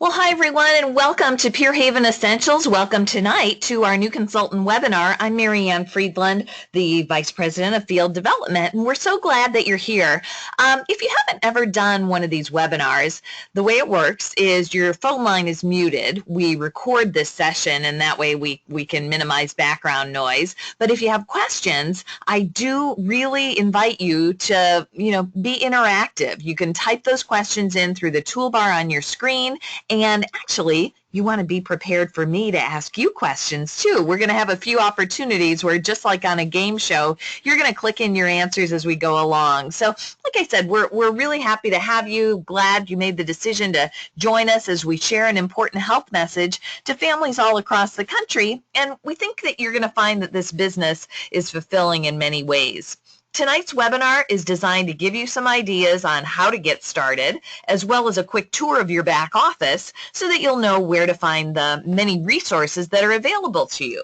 Well, hi everyone, and welcome to Pure Haven Essentials. Welcome tonight to our new consultant webinar. I'm Marianne Friedland, the Vice President of Field Development, and we're so glad that you're here. If you haven't ever done one of these webinars, the way it works is your phone line is muted. We record this session, and that way we can minimize background noise. But if you have questions, I do really invite you to, be interactive. You can type those questions in through the toolbar on your screen. And actually, you want to be prepared for me to ask you questions too. We're going to have a few opportunities where, just like on a game show, you're going to click in your answers as we go along. So like I said, we're really happy to have you. Glad you made the decision to join us as we share an important health message to families all across the country. And we think that you're going to find that this business is fulfilling in many ways. Tonight's webinar is designed to give you some ideas on how to get started, as well as a quick tour of your back office so that you'll know where to find the many resources that are available to you.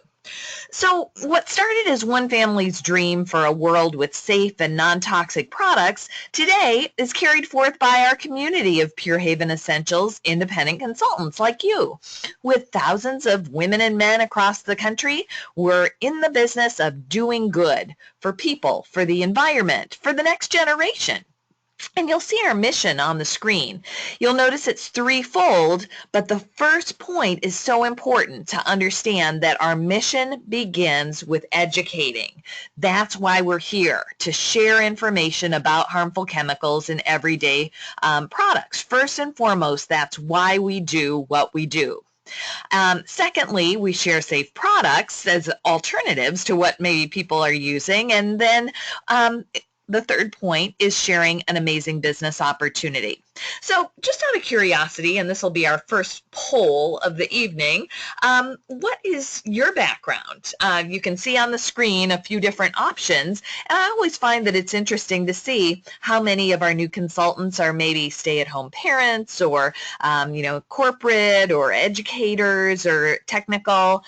So what started as one family's dream for a world with safe and non-toxic products today is carried forth by our community of Pure Haven Essentials independent consultants like you. With thousands of women and men across the country, we're in the business of doing good for people, for the environment, for the next generation. And you'll see our mission on the screen. You'll notice it's threefold, but the first point is so important to understand that our mission begins with educating. That's why we're here, to share information about harmful chemicals in everyday products. First and foremost, that's why we do what we do. Secondly, we share safe products as alternatives to what maybe people are using. And then the third point is sharing an amazing business opportunity. So just out of curiosity, and this will be our first poll of the evening, what is your background? You can see on the screen a few different options, and I always find that it's interesting to see how many of our new consultants are maybe stay-at-home parents or, corporate or educators or technical.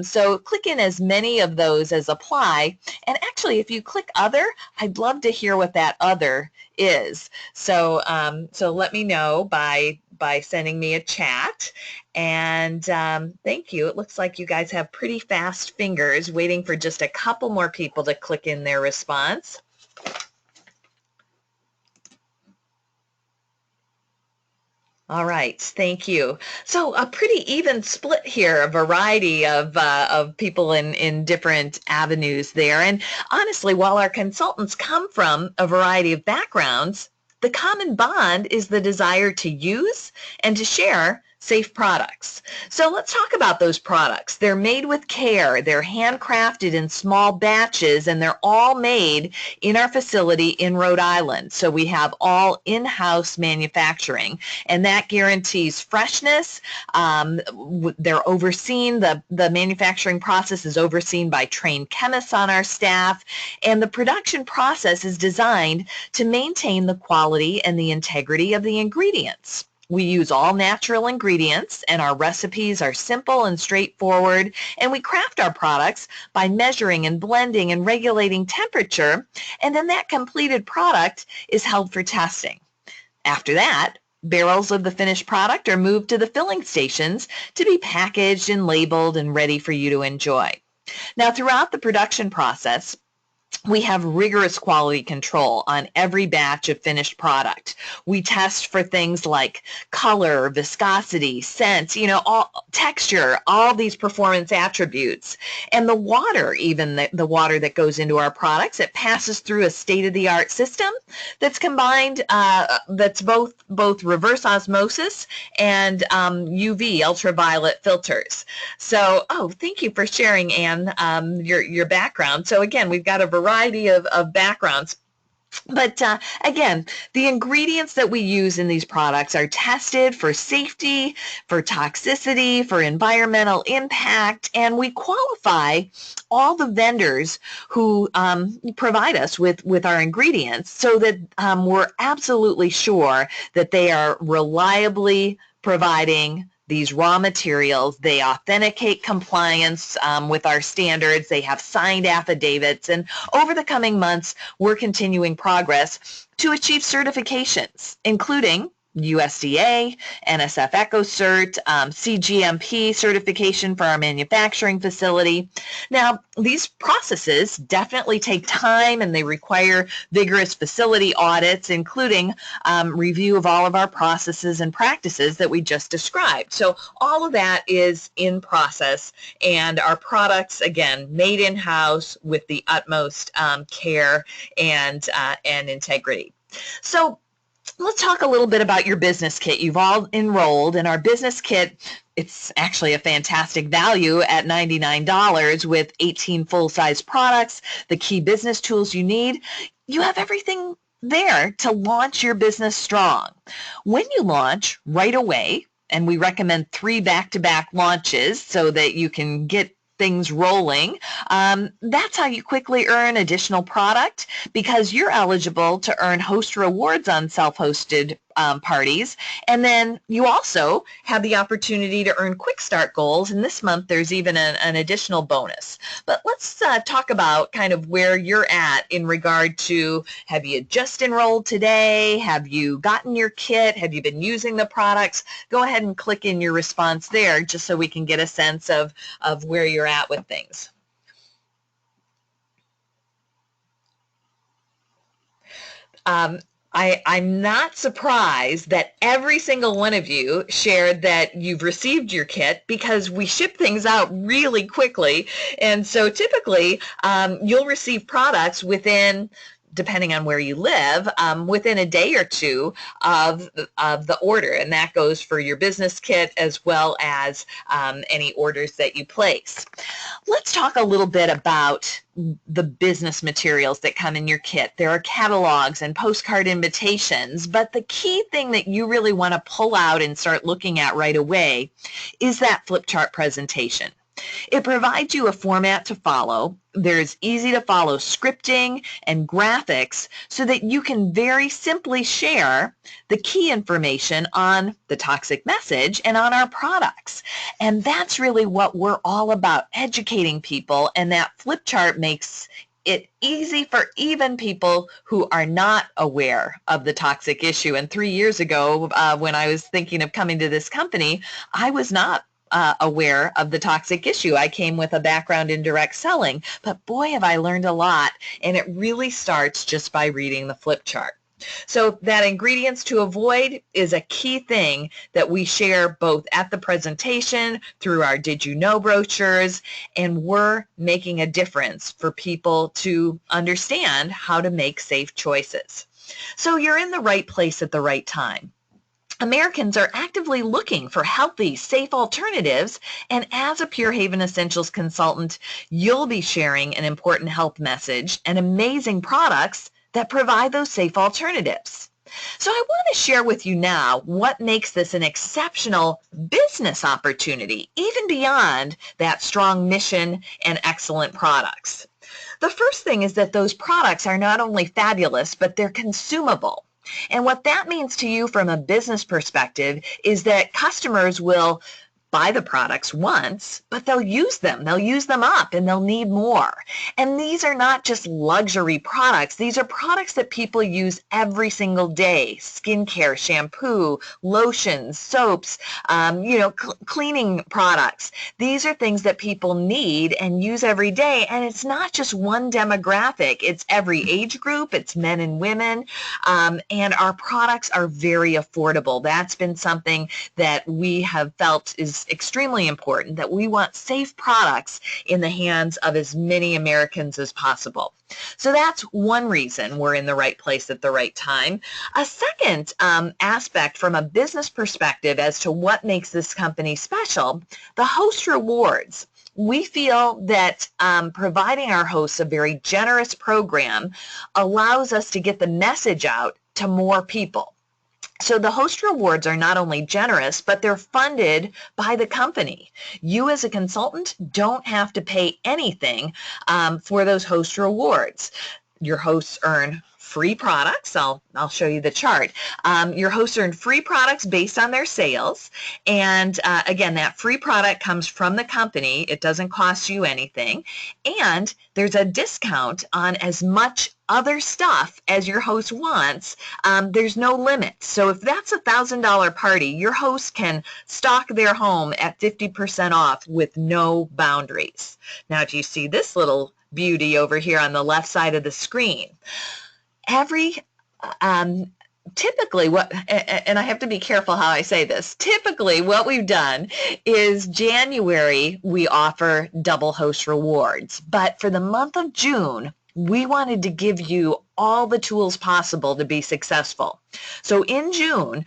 So click in as many of those as apply, and actually if you click other, I'd love to hear what that other is. So let me know by sending me a chat. And thank you. It looks like you guys have pretty fast fingers, waiting for just a couple more people to click in their response. All right, thank you. So a pretty even split here, a variety of people in different avenues there. And honestly, while our consultants come from a variety of backgrounds, the common bond is the desire to use and to share safe products. So let's talk about those products. They're made with care, they're handcrafted in small batches, and they're all made in our facility in Rhode Island. So we have all in-house manufacturing, and that guarantees freshness. They're overseen, the manufacturing process is overseen by trained chemists on our staff, and the production process is designed to maintain the quality and the integrity of the ingredients. We use all natural ingredients, and our recipes are simple and straightforward, and we craft our products by measuring and blending and regulating temperature, and then that completed product is held for testing. After that, barrels of the finished product are moved to the filling stations to be packaged and labeled and ready for you to enjoy. Now, throughout the production process, we have rigorous quality control on every batch of finished product. We test for things like color, viscosity, scent, all texture, all these performance attributes. And the water, even the water that goes into our products, it passes through a state-of-the-art system that's combined, that's both reverse osmosis and UV, ultraviolet filters. So, thank you for sharing, Anne, your background. So again, we've got a variety of backgrounds. But again, the ingredients that we use in these products are tested for safety, for toxicity, for environmental impact, and we qualify all the vendors who provide us with our ingredients so that we're absolutely sure that they are reliably providing these raw materials. They authenticate compliance with our standards. They have signed affidavits. And over the coming months, we're continuing progress to achieve certifications, including USDA, NSF EcoCert, CGMP certification for our manufacturing facility. Now, these processes definitely take time and they require vigorous facility audits, including review of all of our processes and practices that we just described. So all of that is in process, and our products, again, made in-house with the utmost care and integrity. So let's talk a little bit about your business kit. You've all enrolled in our business kit. It's actually a fantastic value at $99 with 18 full-size products, the key business tools you need. You have everything there to launch your business strong. When you launch right away, and we recommend 3 back-to-back launches so that you can get things rolling, that's how you quickly earn additional product, because you're eligible to earn host rewards on self-hosted parties. And then you also have the opportunity to earn quick start goals. And this month there's even an additional bonus. But let's talk about kind of where you're at in regard to, have you just enrolled today? Have you gotten your kit? Have you been using the products? Go ahead and click in your response there just so we can get a sense of where you're at with things. I'm not surprised that every single one of you shared that you've received your kit, because we ship things out really quickly. And so typically you'll receive products within, depending on where you live, within a day or two of the order. And that goes for your business kit as well as any orders that you place. Let's talk a little bit about the business materials that come in your kit. There are catalogs and postcard invitations, but the key thing that you really want to pull out and start looking at right away is that flip chart presentation. It provides you a format to follow. There's easy to follow scripting and graphics so that you can very simply share the key information on the toxic message and on our products. And that's really what we're all about, educating people. And that flip chart makes it easy for even people who are not aware of the toxic issue. And 3 years ago, when I was thinking of coming to this company, I was not aware of the toxic issue. I came with a background in direct selling, but boy, have I learned a lot. And it really starts just by reading the flip chart. So that ingredients to avoid is a key thing that we share both at the presentation, through our Did You Know brochures, and we're making a difference for people to understand how to make safe choices. So you're in the right place at the right time. Americans are actively looking for healthy, safe alternatives, and as a Pure Haven Essentials consultant, you'll be sharing an important health message and amazing products that provide those safe alternatives. So I want to share with you now what makes this an exceptional business opportunity, even beyond that strong mission and excellent products. The first thing is that those products are not only fabulous, but they're consumable. And what that means to you from a business perspective is that customers will buy the products once, but they'll use them up, and they'll need more. And these are not just luxury products. These are products that people use every single day: skincare, shampoo, lotions, soaps, cleaning products. These are things that people need and use every day. And it's not just one demographic. It's every age group. It's men and women. And our products are very affordable. That's been something that we have felt is extremely important, that we want safe products in the hands of as many Americans as possible. So that's one reason we're in the right place at the right time. A second aspect from a business perspective as to what makes this company special, the host rewards. We feel that providing our hosts a very generous program allows us to get the message out to more people. So the host rewards are not only generous, but they're funded by the company. You as a consultant don't have to pay anything for those host rewards. Your hosts earn free products. I'll show you the chart. Your hosts earn free products based on their sales. And again, that free product comes from the company. It doesn't cost you anything. And there's a discount on as much other stuff as your host wants. There's no limit. So if that's $1,000 party, your host can stock their home at 50% off with no boundaries. Now, do you see this little beauty over here on the left side of the screen? Typically and I have to be careful how I say this, typically what we've done is January we offer double host rewards, but for the month of June, we wanted to give you all the tools possible to be successful. So in June,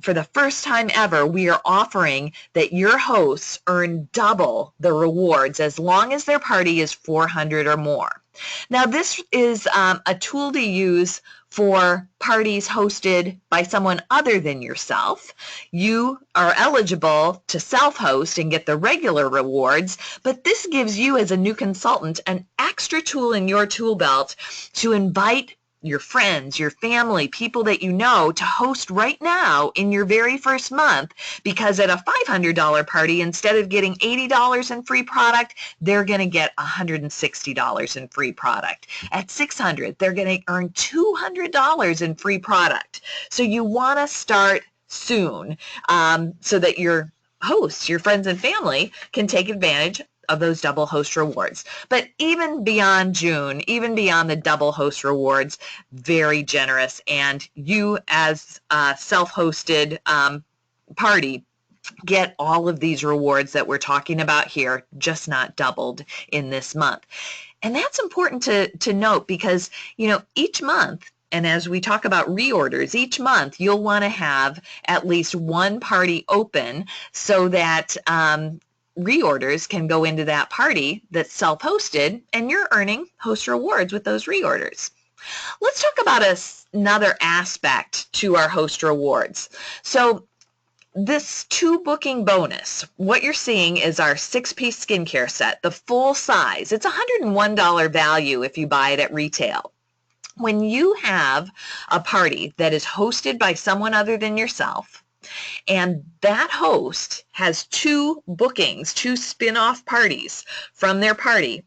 for the first time ever, we are offering that your hosts earn double the rewards as long as their party is 400 or more. Now, this is a tool to use for parties hosted by someone other than yourself. You are eligible to self-host and get the regular rewards, but this gives you as a new consultant an extra tool in your tool belt to invite your friends, your family, people that you know to host right now in your very first month, because at a $500 party, instead of getting $80 in free product, they're going to get $160 in free product. At $600, they're going to earn $200 in free product. So you want to start soon so that your hosts, your friends and family can take advantage of those double host rewards. But even beyond June, even beyond the double host rewards, very generous. And you as a self-hosted party get all of these rewards that we're talking about here, just not doubled in this month. And that's important to note because, you know, each month, and as we talk about reorders, each month you'll want to have at least one party open so that reorders can go into that party that's self-hosted, and you're earning host rewards with those reorders. Let's talk about another aspect to our host rewards. So this 2 booking bonus, what you're seeing is our 6-piece skincare set, the full size. It's $101 value if you buy it at retail. When you have a party that is hosted by someone other than yourself, and that host has 2 bookings, 2 spin-off parties from their party,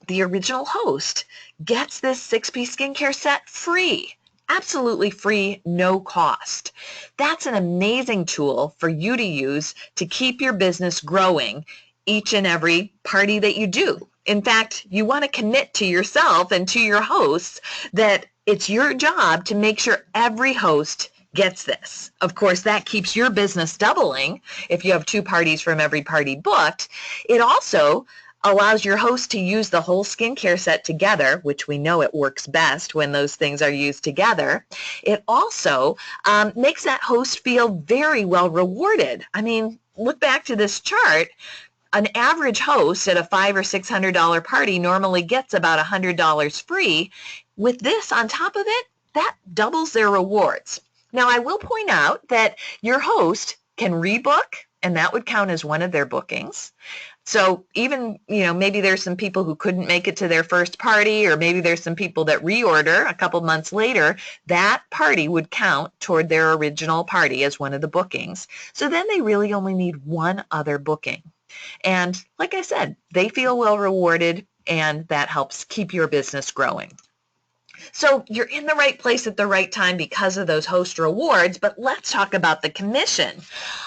the original host gets this 6-piece skincare set free. Absolutely free, no cost. That's an amazing tool for you to use to keep your business growing each and every party that you do. In fact, you want to commit to yourself and to your hosts that it's your job to make sure every host gets this. Of course, that keeps your business doubling if you have 2 parties from every party booked. It also allows your host to use the whole skincare set together, which we know it works best when those things are used together. It also makes that host feel very well rewarded. I mean, look back to this chart. An average host at a $500 or $600 party normally gets about $100 free. With this on top of it, that doubles their rewards. Now, I will point out that your host can rebook, and that would count as one of their bookings. So even, you know, maybe there's some people who couldn't make it to their first party, or maybe there's some people that reorder a couple months later, that party would count toward their original party as one of the bookings. So then they really only need one other booking. And like I said, they feel well rewarded, and that helps keep your business growing. So you're in the right place at the right time because of those host rewards, but let's talk about the commission.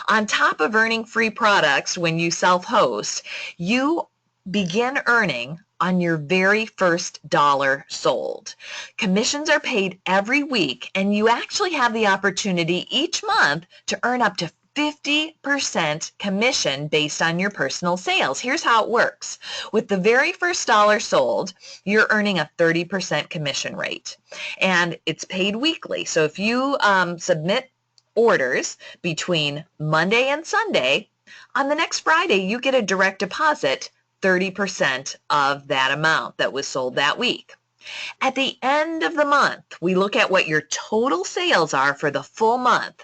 On top of earning free products when you self-host, you begin earning on your very first dollar sold. Commissions are paid every week, and you actually have the opportunity each month to earn up to 50% commission based on your personal sales. Here's how it works. With the very first dollar sold, you're earning a 30% commission rate, and it's paid weekly. So if you submit orders between Monday and Sunday, on the next Friday, you get a direct deposit, 30% of that amount that was sold that week. At the end of the month, we look at what your total sales are for the full month.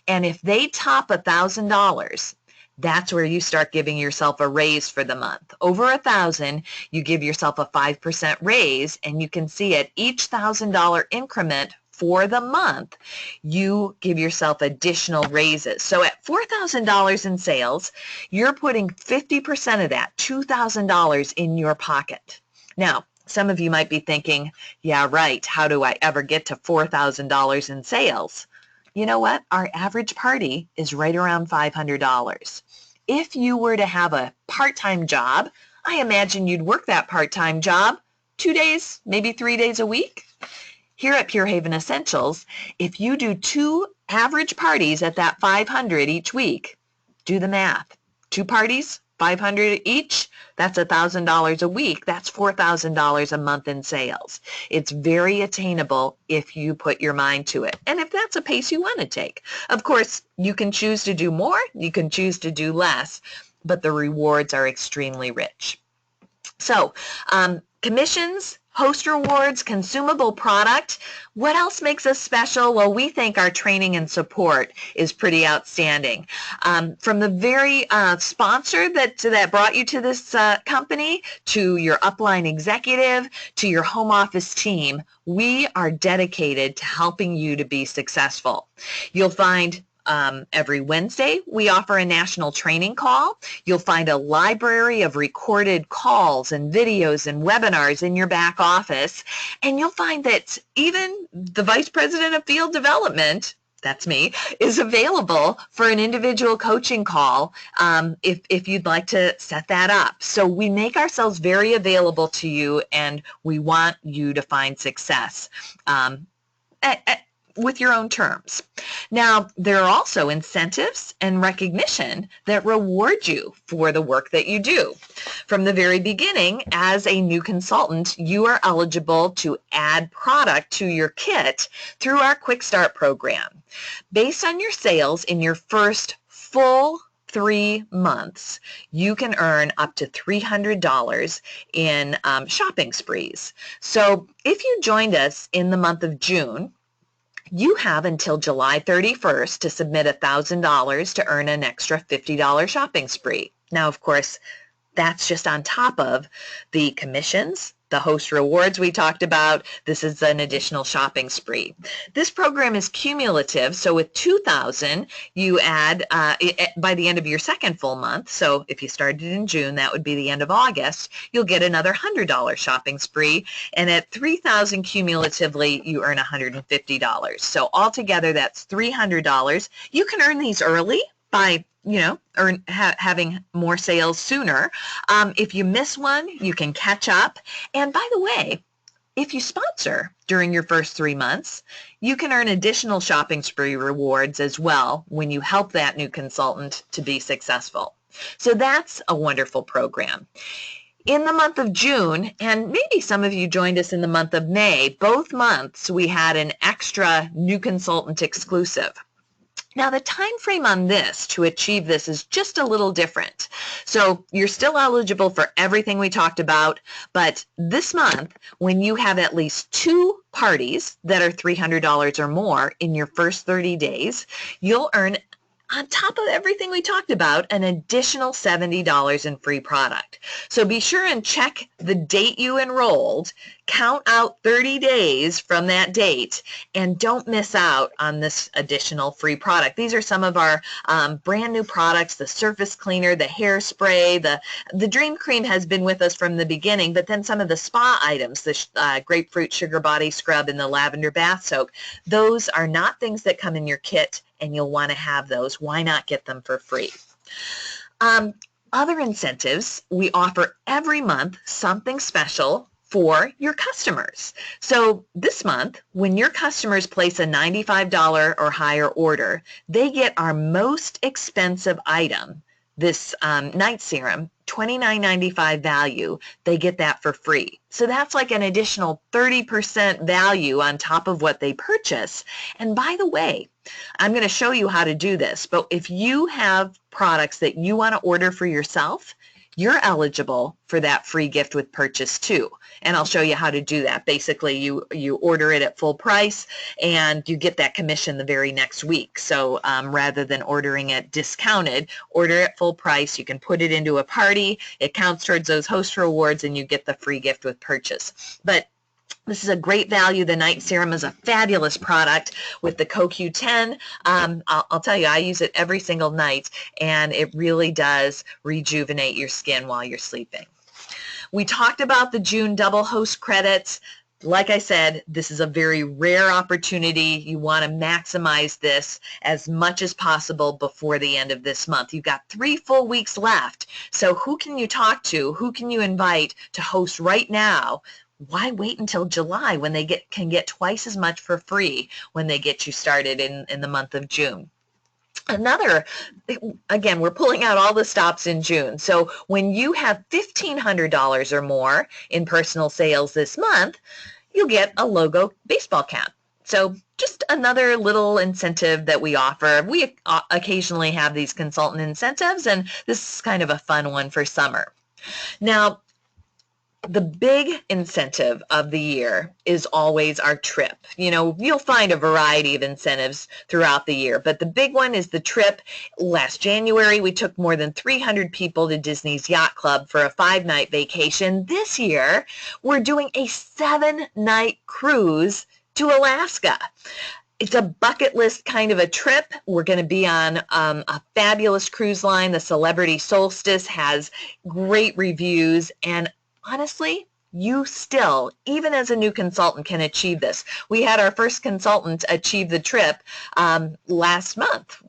And if they top $1,000, that's where you start giving yourself a raise for the month. Over 1,000, you give yourself a 5% raise, and you can see at each $1,000 increment for the month, you give yourself additional raises. So at $4,000 in sales, you're putting 50% of that, $2,000 in your pocket. Now, some of you might be thinking, yeah, right, how do I ever get to $4,000 in sales? You know what? Our average party is right around $500. If you were to have a part-time job, I imagine you'd work that part-time job 2 days, maybe 3 days a week. Here at Pure Haven Essentials, if you do 2 average parties at that 500 each week, do the math. 2 parties, 500 each, that's $1,000 a week. That's $4,000 a month in sales. It's very attainable if you put your mind to it, and if that's a pace you want to take. Of course, you can choose to do more, you can choose to do less, but the rewards are extremely rich. So, commissions, host rewards, consumable product. What else makes us special? Well, we think our training and support is pretty outstanding. From the very sponsor that brought you to this company, to your upline executive, to your home office team, we are dedicated to helping you to be successful. You'll find every Wednesday, we offer a national training call. You'll find a library of recorded calls and videos and webinars in your back office. And you'll find that even the Vice President of Field Development, that's me, is available for an individual coaching call if you'd like to set that up. So we make ourselves very available to you, and we want you to find success with your own terms. Now, there are also incentives and recognition that reward you for the work that you do. From the very beginning, as a new consultant, you are eligible to add product to your kit through our Quick Start program. Based on your sales in your first full 3 months, you can earn up to $300 in shopping sprees. So if you joined us in the month of June, you have until July 31st to submit $1,000 to earn an extra $50 shopping spree. Now, of course, that's just on top of the commissions, the host rewards we talked about. This is an additional shopping spree. This program is cumulative, so with $2,000, you add by the end of your second full month. So if you started in June, that would be the end of August, you'll get another $100 shopping spree, and at $3,000 cumulatively, you earn $150. So altogether, that's $300. You can earn these early by having more sales sooner. If you miss one, you can catch up. And by the way, if you sponsor during your first 3 months, you can earn additional shopping spree rewards as well when you help that new consultant to be successful. So that's a wonderful program. In the month of June, and maybe some of you joined us in the month of May, both months we had an extra new consultant exclusive. Now, the time frame on this to achieve this is just a little different. So you're still eligible for everything we talked about, but this month, when you have at least 2 parties that are $300 or more in your first 30 days, you'll earn, on top of everything we talked about, an additional $70 in free product. So be sure and check the date you enrolled, count out 30 days from that date, and don't miss out on this additional free product. These are some of our brand new products: the surface cleaner, the hairspray, the Dream Cream has been with us from the beginning, but then some of the spa items, the grapefruit sugar body scrub and the lavender bath soak, those are not things that come in your kit, and you'll want to have those. Why not get them for free? Other incentives, we offer every month something special for your customers. So this month, when your customers place a $95 or higher order, they get our most expensive item, this night serum, $29.95 value. They get that for free. So that's like an additional 30% value on top of what they purchase. And by the way, I'm going to show you how to do this, but if you have products that you want to order for yourself, you're eligible for that free gift with purchase too. And I'll show you how to do that. Basically, you order it at full price and you get that commission the very next week. So rather than ordering it discounted, order at full price. You can put it into a party. It counts towards those host rewards and you get the free gift with purchase. But this is a great value. The night serum is a fabulous product with the CoQ10. I'll tell you, I use it every single night, and it really does rejuvenate your skin while you're sleeping. We talked about the June double host credits. Like I said, this is a very rare opportunity. You want to maximize this as much as possible before the end of this month. You've got 3 full weeks left. So who can you talk to? Who can you invite to host right now? Why wait until July when they can get twice as much for free when they get you started in the month of June? Another, again, we're pulling out all the stops in June. So when you have $1,500 or more in personal sales this month, you'll get a logo baseball cap. So just another little incentive that we offer. We occasionally have these consultant incentives, and this is kind of a fun one for summer. Now, the big incentive of the year is always our trip. You know, you'll find a variety of incentives throughout the year, but the big one is the trip. Last January, we took more than 300 people to Disney's Yacht Club for a 5-night vacation. This year, we're doing a 7-night cruise to Alaska. It's a bucket list kind of a trip. We're going to be on a fabulous cruise line. The Celebrity Solstice has great reviews, and honestly, you still, even as a new consultant, can achieve this. We had our first consultant achieve the trip last month.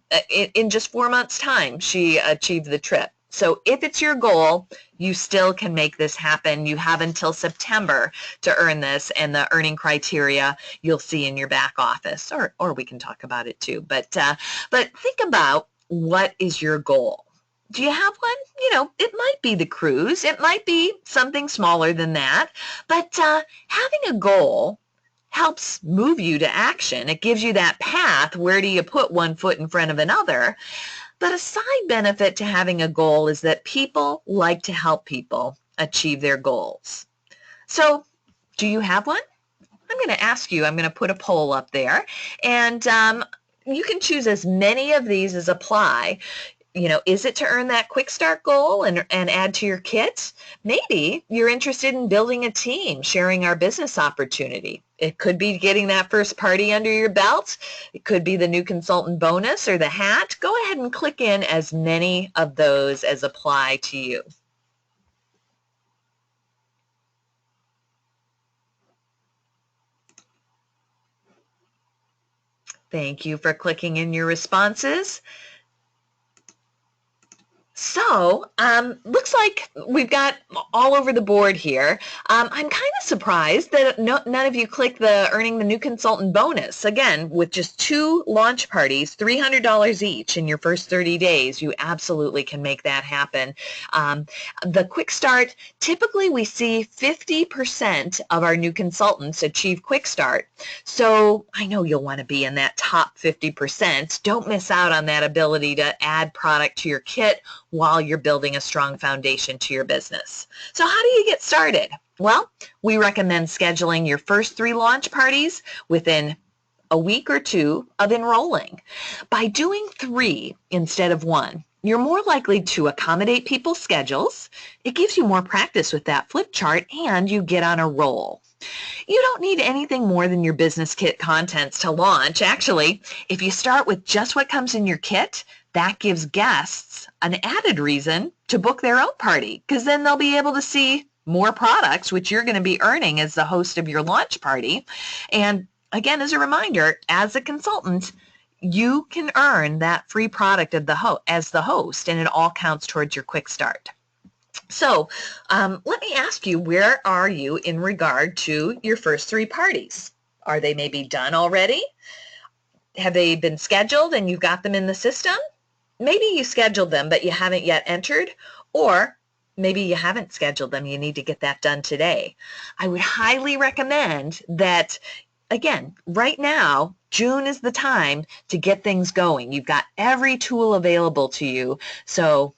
In just 4 months' time, she achieved the trip. So if it's your goal, you still can make this happen. You have until September to earn this, and the earning criteria you'll see in your back office, or we can talk about it too. But think about, what is your goal? Do you have one? You know, it might be the cruise. It might be something smaller than that. But having a goal helps move you to action. It gives you that path. Where do you put one foot in front of another? But a side benefit to having a goal is that people like to help people achieve their goals. So do you have one? I'm going to ask you, I'm going to put a poll up there, and you can choose as many of these as apply. You know, is it to earn that quick start goal and add to your kit? Maybe you're interested in building a team, sharing our business opportunity. It could be getting that first party under your belt. It could be the new consultant bonus or the hat. Go ahead and click in as many of those as apply to you. Thank you for clicking in your responses. So, looks like we've got all over the board here. I'm kind of surprised that none of you clicked the earning the new consultant bonus. Again, with just 2 launch parties, $300 each in your first 30 days, you absolutely can make that happen. The quick start, typically we see 50% of our new consultants achieve quick start. So I know you'll want to be in that top 50%. Don't miss out on that ability to add product to your kit while you're building a strong foundation to your business. So how do you get started? Well, we recommend scheduling your first 3 launch parties within a week or 2 of enrolling. By doing 3 instead of 1, you're more likely to accommodate people's schedules. It gives you more practice with that flip chart, and you get on a roll. You don't need anything more than your business kit contents to launch. Actually, if you start with just what comes in your kit, that gives guests an added reason to book their own party, because then they'll be able to see more products, which you're going to be earning as the host of your launch party. And again, as a reminder, as a consultant, you can earn that free product of as the host, and it all counts towards your quick start. So let me ask you, where are you in regard to your first 3 parties? Are they maybe done already? Have they been scheduled and you've got them in the system? Maybe you scheduled them, but you haven't yet entered, or maybe you haven't scheduled them. You need to get that done today. I would highly recommend that, again, right now, June is the time to get things going. You've got every tool available to you. So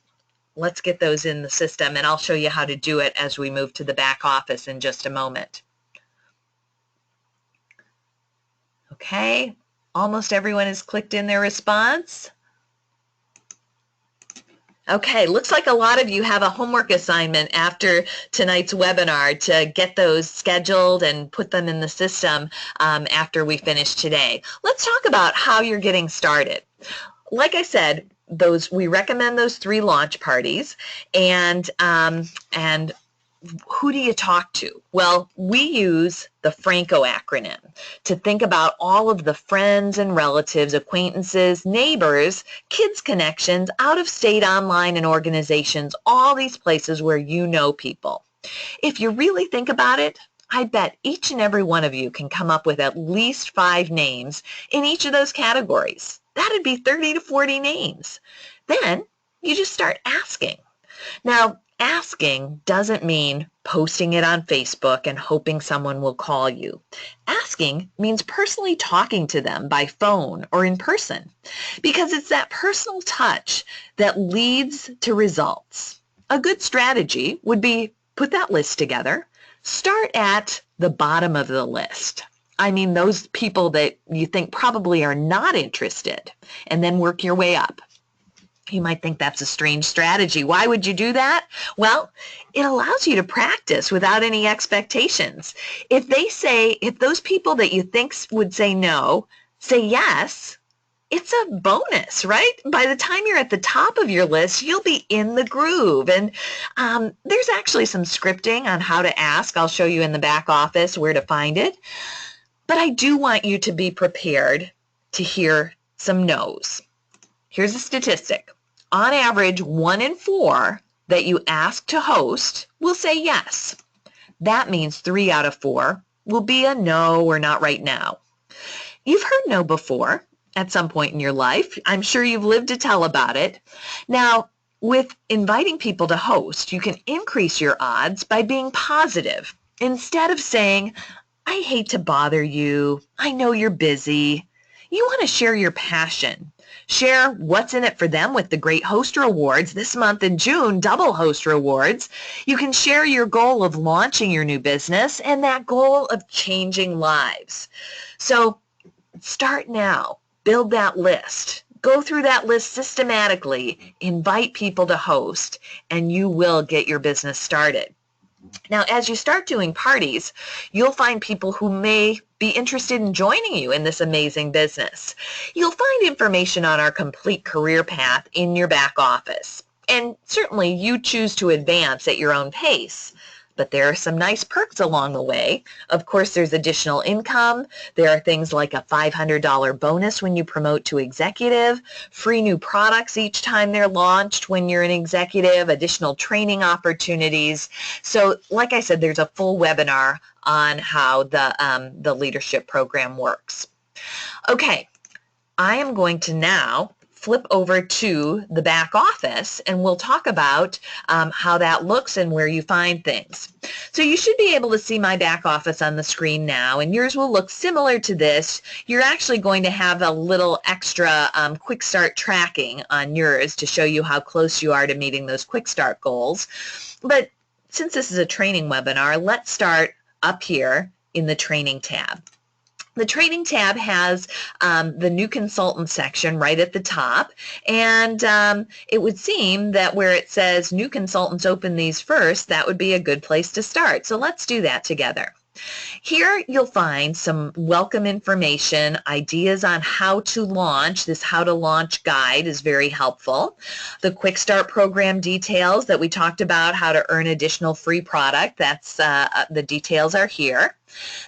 let's get those in the system, and I'll show you how to do it as we move to the back office in just a moment. Okay, almost everyone has clicked in their response. Okay, looks like a lot of you have a homework assignment after tonight's webinar to get those scheduled and put them in the system after we finish today. Let's talk about how you're getting started. Like I said, we recommend those 3 launch parties, and who do you talk to? Well, we use the Franco acronym to think about all of the friends and relatives, acquaintances, neighbors, kids connections, out-of-state, online, and organizations, all these places where you know people. If you really think about it, I bet each and every one of you can come up with at least 5 names in each of those categories. That'd be 30 to 40 names. Then you just start asking. Now, asking doesn't mean posting it on Facebook and hoping someone will call you. Asking means personally talking to them by phone or in person, because it's that personal touch that leads to results. A good strategy would be put that list together. Start at the bottom of the list. I mean, those people that you think probably are not interested, and then work your way up. You might think that's a strange strategy. Why would you do that? Well, it allows you to practice without any expectations. If those people that you think would say no, say yes, it's a bonus, right? By the time you're at the top of your list, you'll be in the groove. And there's actually some scripting on how to ask. I'll show you in the back office where to find it. But I do want you to be prepared to hear some no's. Here's a statistic. On average, 1 in 4 that you ask to host will say yes. That means 3 out of 4 will be a no or not right now. You've heard no before at some point in your life. I'm sure you've lived to tell about it. Now, with inviting people to host, you can increase your odds by being positive. Instead of saying, I hate to bother you, I know you're busy, you want to share your passion. Share what's in it for them with the Great Hoster Awards this month in June, double Hoster Awards. You can share your goal of launching your new business and that goal of changing lives. So start now. Build that list. Go through that list systematically. Invite people to host, and you will get your business started. Now, as you start doing parties, you'll find people who may be interested in joining you in this amazing business. You'll find information on our complete career path in your back office. And certainly you choose to advance at your own pace. But there are some nice perks along the way. Of course, there's additional income. There are things like a $500 bonus when you promote to executive, free new products each time they're launched when you're an executive, additional training opportunities. So like I said, there's a full webinar on how the leadership program works. Okay, I am going to now flip over to the back office, and we'll talk about how that looks and where you find things. So you should be able to see my back office on the screen now, and yours will look similar to this. You're actually going to have a little extra quick start tracking on yours to show you how close you are to meeting those quick start goals. But since this is a training webinar, let's start up here in the training tab. The training tab has the new consultant section right at the top, and it would seem that where it says new consultants open these first, that would be a good place to start. So let's do that together. Here you'll find some welcome information, ideas on how to launch. This How to Launch guide is very helpful. The Quick Start program details that we talked about, how to earn additional free product, that's the details are here.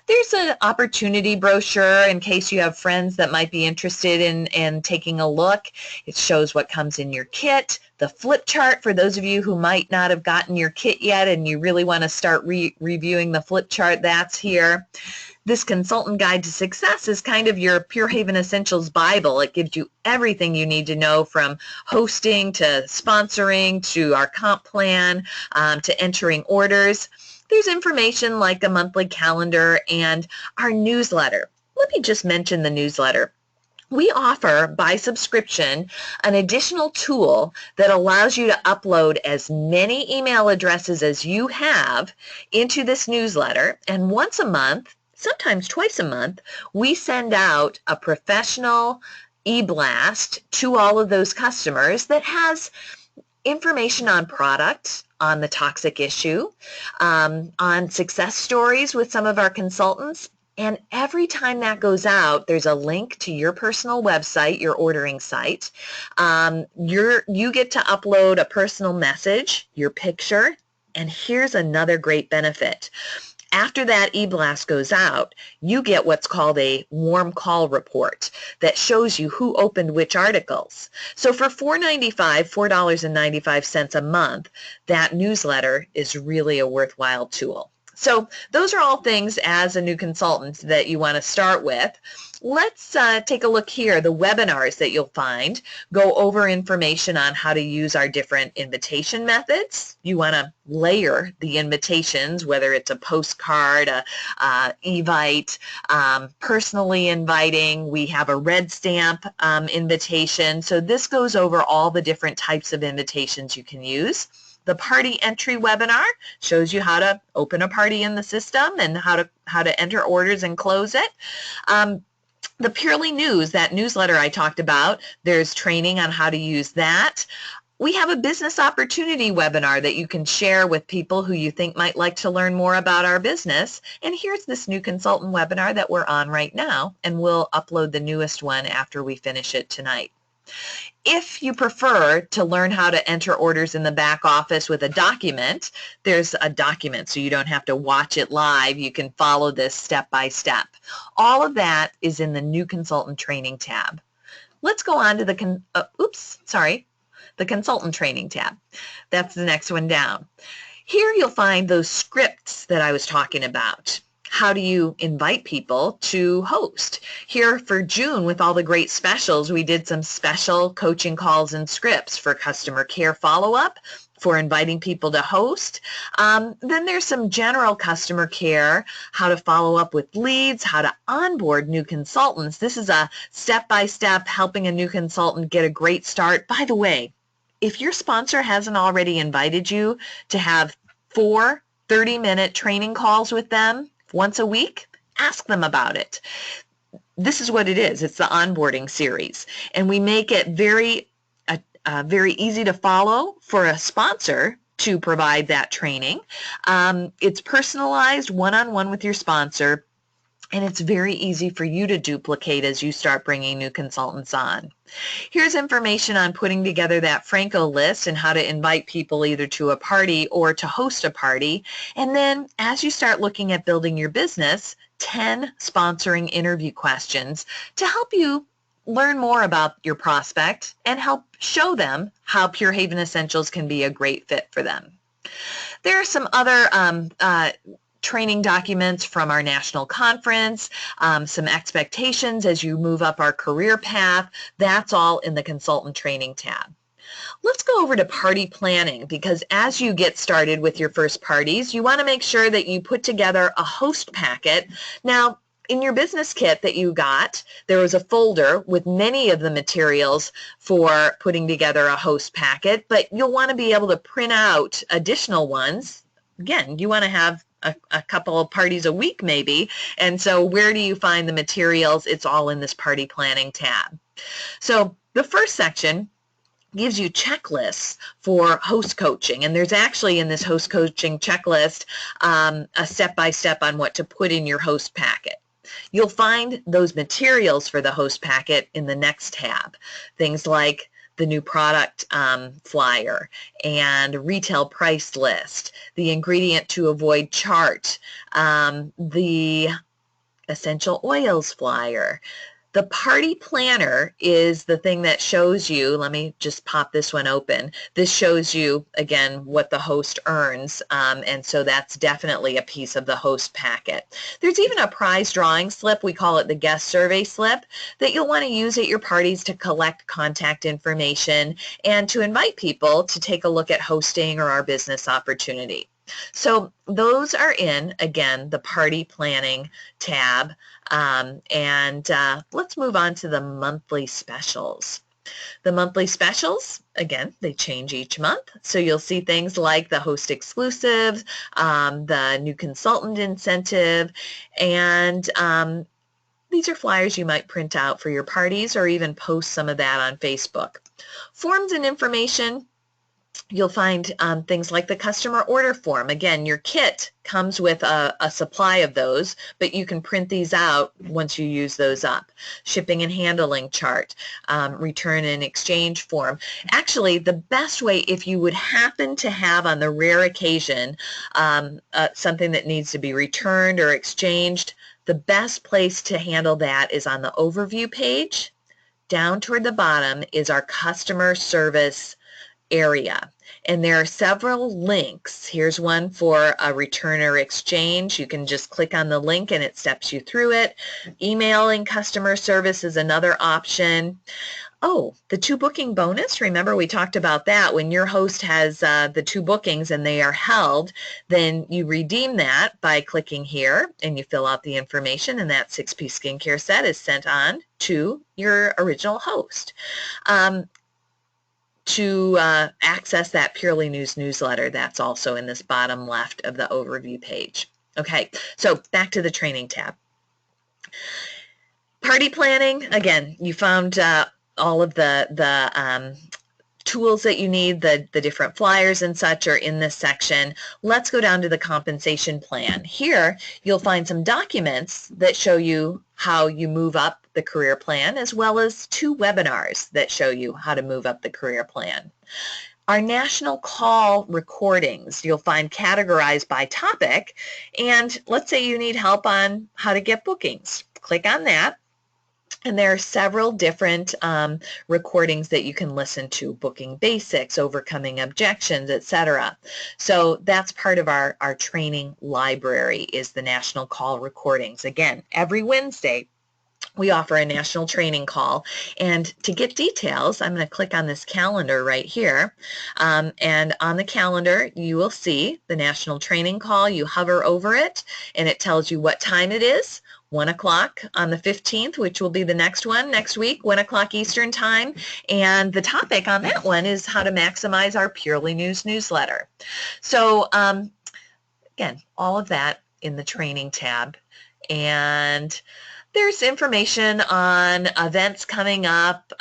There's an opportunity brochure in case you have friends that might be interested in taking a look. It shows what comes in your kit. The flip chart for those of you who might not have gotten your kit yet and you really want to start reviewing the flip chart, that's here. This Consultant Guide to Success is kind of your Pure Haven Essentials Bible. It gives you everything you need to know, from hosting to sponsoring to our comp plan to entering orders. There's information like a monthly calendar and our newsletter. Let me just mention the newsletter. We offer, by subscription, an additional tool that allows you to upload as many email addresses as you have into this newsletter. And once a month, sometimes twice a month, we send out a professional e-blast to all of those customers that has information on products, on the toxic issue, on success stories with some of our consultants. And every time that goes out, there's a link to your personal website, your ordering site. You get to upload a personal message, your picture, and here's another great benefit. After that e-blast goes out, you get what's called a warm call report that shows you who opened which articles. So for $4.95 a month, that newsletter is really a worthwhile tool. So those are all things as a new consultant that you want to start with. Let's take a look here. The webinars that you'll find go over information on how to use our different invitation methods. You want to layer the invitations, whether it's a postcard, a evite, personally inviting. We have a red stamp invitation. So this goes over all the different types of invitations you can use. The party entry webinar shows you how to open a party in the system and how to enter orders and close it. The Purely News, that newsletter I talked about, there's training on how to use that. We have a business opportunity webinar that you can share with people who you think might like to learn more about our business. And here's this new consultant webinar that we're on right now, and we'll upload the newest one after we finish it tonight. If you prefer to learn how to enter orders in the back office with a document, there's a document so you don't have to watch it live. You can follow this step by step. All of that is in the new consultant training tab. Let's go on to the consultant training tab. That's the next one down. Here you'll find those scripts that I was talking about. How do you invite people to host? Here for June, with all the great specials, we did some special coaching calls and scripts for customer care follow-up, for inviting people to host. Then there's some general customer care, how to follow up with leads, how to onboard new consultants. This is a step-by-step helping a new consultant get a great start. By the way, if your sponsor hasn't already invited you to have 4 30-minute training calls with them once a week, ask them about it. This is what it is. It's the onboarding series. And we make it very easy to follow for a sponsor to provide that training. It's personalized one-on-one with your sponsor, and it's very easy for you to duplicate as you start bringing new consultants on. Here's information on putting together that Franco list and how to invite people either to a party or to host a party. And then as you start looking at building your business, 10 sponsoring interview questions to help you learn more about your prospect and help show them how Pure Haven Essentials can be a great fit for them. There are some other training documents from our national conference, some expectations as you move up our career path. That's all in the consultant training tab. Let's go over to party planning, because as you get started with your first parties, you want to make sure that you put together a host packet. Now, in your business kit that you got, there was a folder with many of the materials for putting together a host packet, but you'll want to be able to print out additional ones. Again, you want to have a couple of parties a week maybe, and so where do you find the materials? It's all in this party planning tab. So the first section gives you checklists for host coaching, and there's actually in this host coaching checklist a step-by-step on what to put in your host packet. You'll find those materials for the host packet in the next tab, things like the new product flyer and retail price list, the ingredient to avoid chart, the essential oils flyer. The party planner is the thing that shows you, let me just pop this one open. This shows you, again, what the host earns, and so that's definitely a piece of the host packet. There's even a prize drawing slip, we call it the guest survey slip, that you'll want to use at your parties to collect contact information and to invite people to take a look at hosting or our business opportunity. So those are in, again, the party planning tab Let's move on to the monthly specials. The monthly specials, again, they change each month. So you'll see things like the host exclusive, the new consultant incentive, and these are flyers you might print out for your parties or even post some of that on Facebook. Forms and information, you'll find things like the customer order form. Again, your kit comes with a supply of those, but you can print these out once you use those up. Shipping and handling chart, return and exchange form. Actually, the best way, if you would happen to have on the rare occasion something that needs to be returned or exchanged, the best place to handle that is on the overview page. Down toward the bottom is our customer service area. And there are several links. Here's one for a return or exchange. You can just click on the link and it steps you through it. Emailing customer service is another option. Oh, the 2 booking bonus. Remember we talked about that. When your host has the 2 bookings and they are held, then you redeem that by clicking here and you fill out the information, and that 6-piece skincare set is sent on to your original host. To access that Purely News newsletter, that's also in this bottom left of the overview page. Okay, so back to the training tab. Party planning, again, you found all of the tools that you need, the different flyers and such are in this section. Let's go down to the compensation plan. Here you'll find some documents that show you how you move up the career plan, as well as 2 webinars that show you how to move up the career plan. Our national call recordings you'll find categorized by topic, and let's say you need help on how to get bookings. Click on that. And there are several different recordings that you can listen to, booking basics, overcoming objections, etc. So that's part of our training library, is the national call recordings. Again, every Wednesday we offer a national training call, and to get details, I'm going to click on this calendar right here, and on the calendar you will see the national training call. You hover over it and it tells you what time it is. 1 o'clock on the 15th, which will be the next one next week, 1 o'clock Eastern time, and the topic on that one is how to maximize our Purely News newsletter. So again, all of that in the training tab, and there's information on events coming up,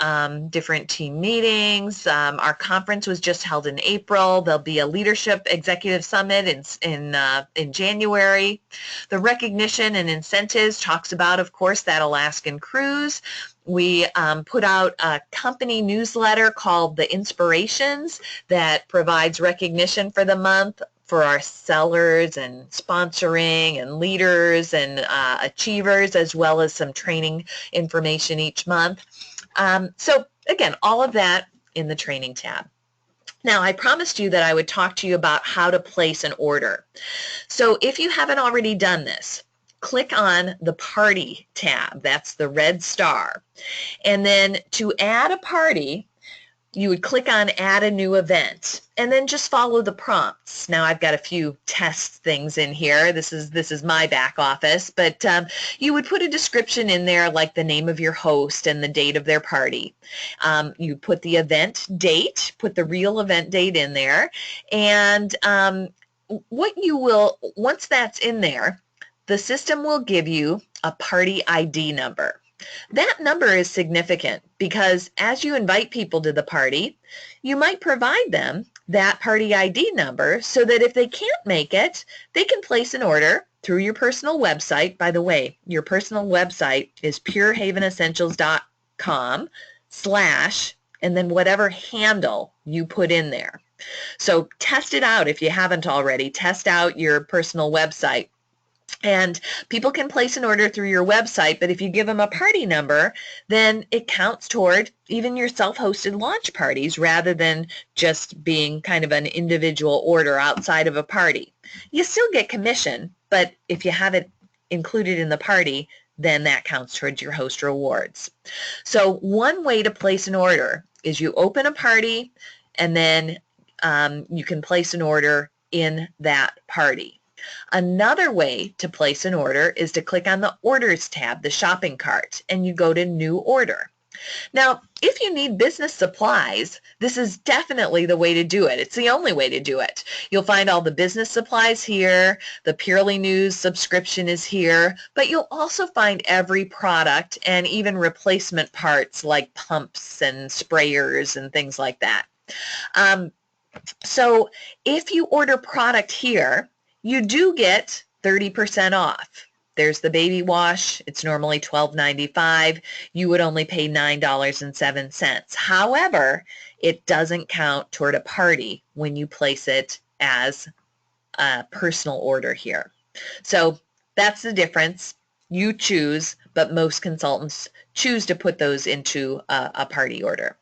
different team meetings. Our conference was just held in April. There'll be a leadership executive summit in January. The recognition and incentives talks about, of course, that Alaskan cruise. We put out a company newsletter called The Inspirations that provides recognition for the month for our sellers and sponsoring and leaders and achievers, as well as some training information each month. So again, all of that in the training tab. Now, I promised you that I would talk to you about how to place an order. So if you haven't already done this, click on the Party tab. That's the red star. And then to add a party, you would click on Add a New Event, and then just follow the prompts. Now I've got a few test things in here. This is my back office, but you would put a description in there like the name of your host and the date of their party. You put the event date, put the real event date in there, and what you will, once that's in there, the system will give you a party ID number. That number is significant because as you invite people to the party, you might provide them that party ID number so that if they can't make it, they can place an order through your personal website. By the way, your personal website is purehavenessentials.com/ and then whatever handle you put in there. So test it out if you haven't already. Test out your personal website. And people can place an order through your website, but if you give them a party number, then it counts toward even your self-hosted launch parties rather than just being kind of an individual order outside of a party. You still get commission, but if you have it included in the party, then that counts towards your host rewards. So one way to place an order is you open a party and then you can place an order in that party. Another way to place an order is to click on the Orders tab, the shopping cart, and you go to New Order. Now, if you need business supplies, this is definitely the way to do it. It's the only way to do it. You'll find all the business supplies here. The Purely News subscription is here, but you'll also find every product and even replacement parts like pumps and sprayers and things like that. So if you order product here, you do get 30% off. There's the baby wash. It's normally $12.95. You would only pay $9.07. However, it doesn't count toward a party when you place it as a personal order here. So that's the difference. You choose, but most consultants choose to put those into a party order.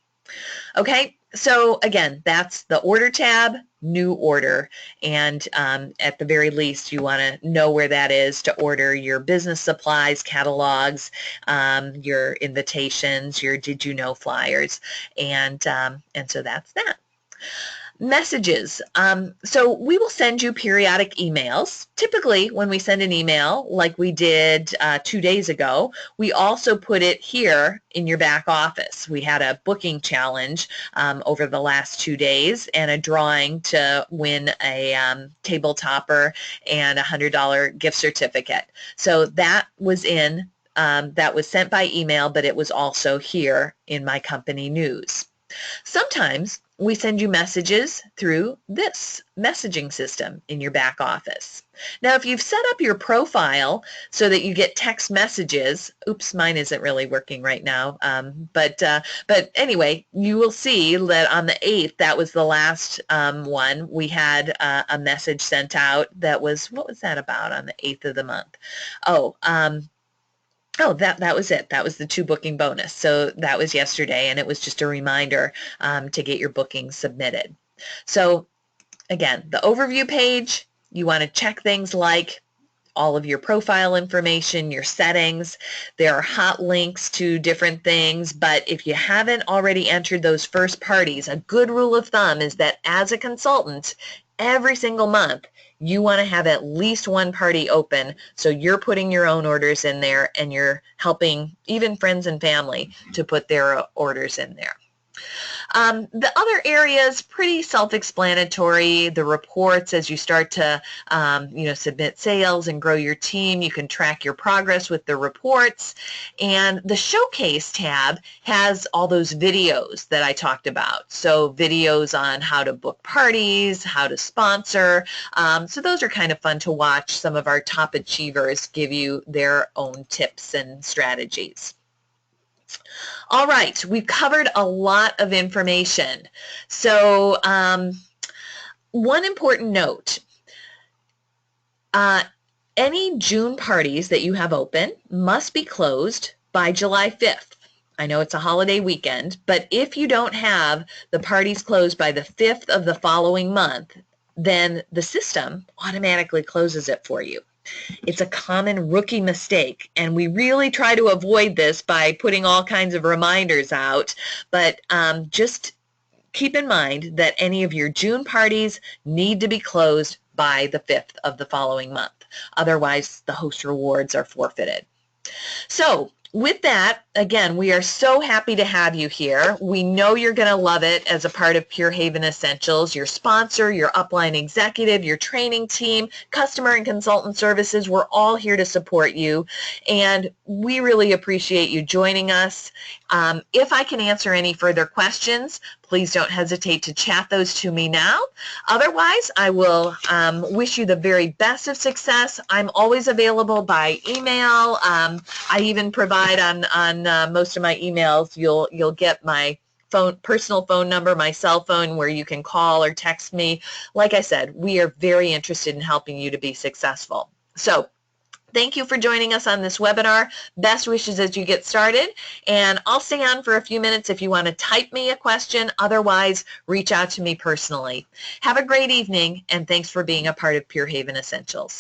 Okay, so again, that's the Order tab, New Order, and at the very least you want to know where that is to order your business supplies, catalogs, your invitations, your Did You Know flyers, and so that's that. Messages. So we will send you periodic emails. Typically, when we send an email, like we did 2 days ago, we also put it here in your back office. We had a booking challenge over the last 2 days and a drawing to win a table topper and a $100 gift certificate. So that was that was sent by email, but it was also here in my company news. Sometimes we send you messages through this messaging system in your back office. Now, if you've set up your profile so that you get text messages, oops, mine isn't really working right now, but anyway, you will see that on the 8th, that was the last one, we had a message sent out that was, what was that about on the 8th of the month? Oh, that was it. That was the 2 booking bonus. So that was yesterday, and it was just a reminder to get your bookings submitted. So again, the overview page, you want to check things like all of your profile information, your settings. There are hot links to different things, but if you haven't already entered those first parties, a good rule of thumb is that as a consultant, every single month, you want to have at least one party open, so you're putting your own orders in there and you're helping even friends and family to put their orders in there. The other area is pretty self-explanatory. The reports, as you start to submit sales and grow your team, you can track your progress with the reports. And the Showcase tab has all those videos that I talked about. So videos on how to book parties, how to sponsor. So those are kind of fun to watch. Some of our top achievers give you their own tips and strategies. All right, we've covered a lot of information. So one important note, any June parties that you have open must be closed by July 5th. I know it's a holiday weekend, but if you don't have the parties closed by the 5th of the following month, then the system automatically closes it for you. It's a common rookie mistake, and we really try to avoid this by putting all kinds of reminders out, but just keep in mind that any of your June parties need to be closed by the 5th of the following month. Otherwise, the host rewards are forfeited. So with that, again, we are so happy to have you here. We know you're going to love it as a part of Pure Haven Essentials. Your sponsor, your upline executive, your training team, customer and consultant services, we're all here to support you, and we really appreciate you joining us. If I can answer any further questions, please don't hesitate to chat those to me now. Otherwise, I will wish you the very best of success. I'm always available by email. I even provide on most of my emails, you'll get my personal phone number, my cell phone, where you can call or text me. Like I said, we are very interested in helping you to be successful. So thank you for joining us on this webinar. Best wishes as you get started, and I'll stay on for a few minutes if you want to type me a question. Otherwise, reach out to me personally. Have a great evening, and thanks for being a part of Pure Haven Essentials.